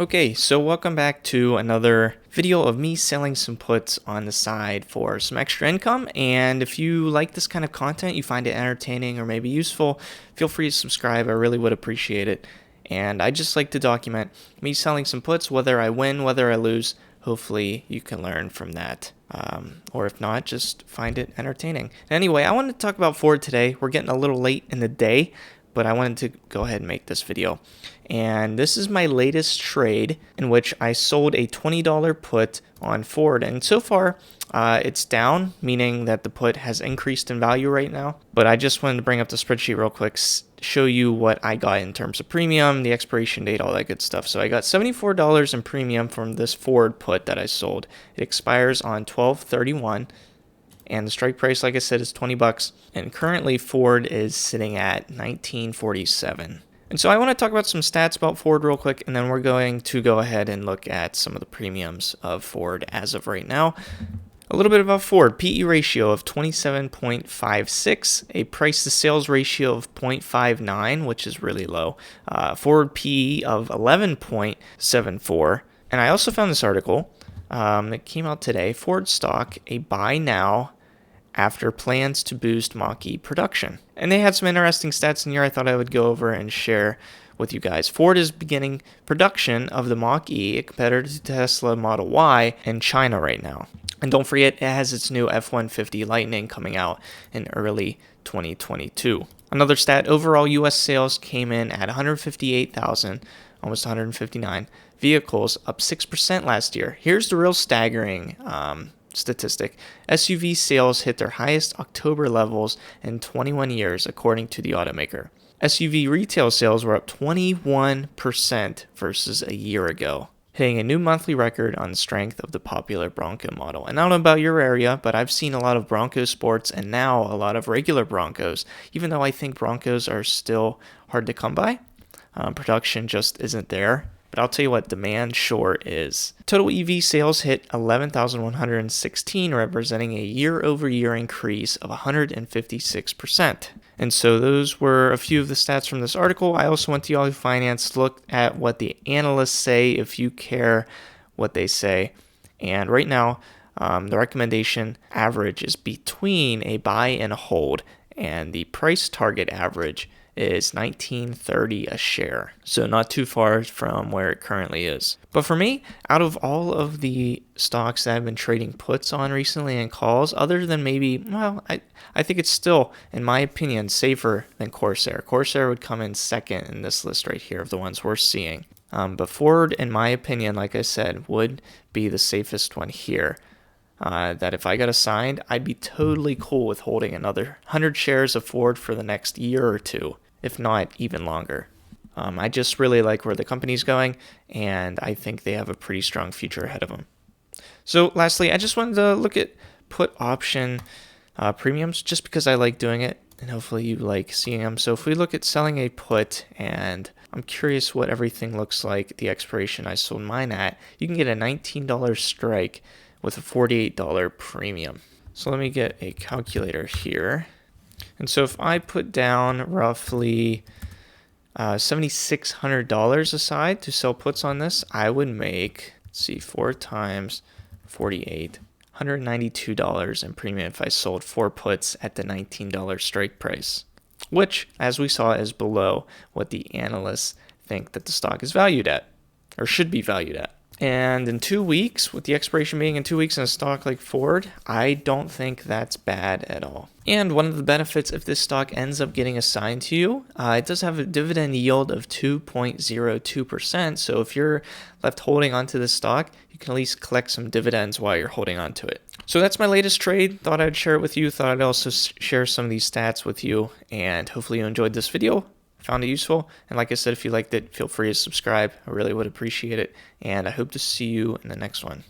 Okay, so welcome back to another video of me selling some puts on the side for some extra income. And if you like this kind of content, you find it entertaining or maybe useful, feel free to subscribe. I really would appreciate it. And I just like to document me selling some puts, whether I win, whether I lose. Hopefully you can learn from that. Or if not, just find it entertaining. Anyway, I wanted to talk about Ford today. We're getting a little late in the day, but I wanted to go ahead and make this video. And this is my latest trade in which I sold a $20 put on Ford. And so far, it's down, meaning that the put has increased in value right now. But I just wanted to bring up the spreadsheet real quick, show you what I got in terms of premium, the expiration date, all that good stuff. So I got $74 in premium from this Ford put that I sold. It expires on 12/31. And the strike price, like I said, is 20 bucks. And currently Ford is sitting at 1947. And so I want to talk about some stats about Ford real quick, and then we're going to go ahead and look at some of the premiums of Ford as of right now. A little bit about Ford. PE ratio of 27.56, a price to sales ratio of 0.59, which is really low. Ford PE of 11.74. And I also found this article that came out today. Ford stock, a buy now after plans to boost Mach-E production. And they had some interesting stats in here I thought I would go over and share with you guys. Ford is beginning production of the Mach-E, a competitor to Tesla Model Y, in China right now. And don't forget, it has its new F-150 Lightning coming out in early 2022. Another stat, overall U.S. sales came in at 158,000, almost 159 vehicles, up 6% last year. Here's the real staggering statistic. SUV sales hit their highest October levels in 21 years, according to the automaker. SUV retail sales were up 21% versus a year ago, hitting a new monthly record on the strength of the popular Bronco model. And I don't know about your area, but I've seen a lot of Bronco Sports and now a lot of regular Broncos, even though I think Broncos are still hard to come by. Production just isn't there. But I'll tell you what, demand sure is. Total EV sales hit 11,116, representing a year-over-year increase of 156%. And so those were a few of the stats from this article. I also went to Yahoo Finance, looked at what the analysts say, if you care what they say. And right now, the recommendation average is between a buy and a hold, and the price target average is $19.30 a share, so not too far from where it currently is. But for me, out of all of the stocks that I've been trading puts on recently and calls, other than maybe, well, I think it's still, in my opinion, safer than Corsair. Corsair would come in second in this list right here of the ones we're seeing. But Ford, in my opinion, like I said, would be the safest one here. That if I got assigned, I'd be totally cool with holding another 100 shares of Ford for the next year or two, if not even longer. I just really like where the company's going, and I think they have a pretty strong future ahead of them. So lastly, I just wanted to look at put option premiums just because I like doing it, and hopefully you like seeing them. So if we look at selling a put, and I'm curious what everything looks like at the expiration I sold mine at, you can get a $19 strike with a $48 premium. So let me get a calculator here. And so if I put down roughly $7,600 aside to sell puts on this, I would make, 4 times 48, $192 in premium if I sold 4 puts at the $19 strike price, which, as we saw, is below what the analysts think that the stock is valued at, or should be valued at. And in 2 weeks, with the expiration being in 2 weeks in a stock like Ford, I don't think that's bad at all. And one of the benefits if this stock ends up getting assigned to you, it does have a dividend yield of 2.02%. So if you're left holding onto this stock, you can at least collect some dividends while you're holding onto it. So that's my latest trade. Thought I'd share it with you. Thought I'd also share some of these stats with you. And hopefully you enjoyed this video. Found it useful, and like I said, if you liked it, feel free to subscribe. I really would appreciate it, and I hope to see you in the next one.